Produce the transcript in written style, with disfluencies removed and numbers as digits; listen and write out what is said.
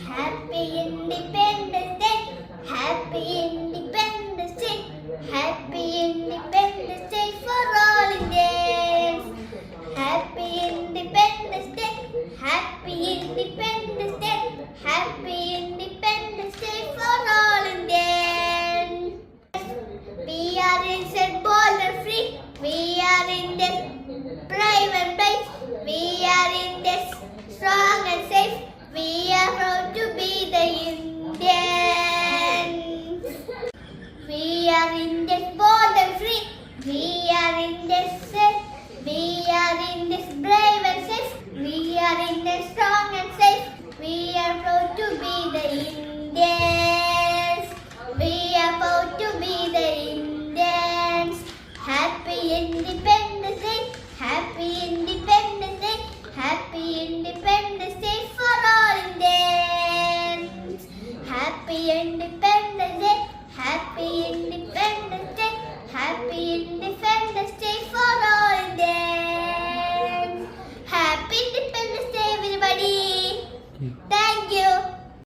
Happy Independence Day. Happy Independence Day. Happy Independence Day for all Indians. Happy Independence Day. Happy Independence Day. Happy Independence Day for all Indians. We are innocent, bold and free. We are in this brave and brave. We are in this strong and safe. We are proud to be the Indians. We are in this bold and free. We are in this safe. We are in this brave and safe. We are in this strong and safe. We are proud to be the Indians. We are proud to be the Indians. Happy Independence.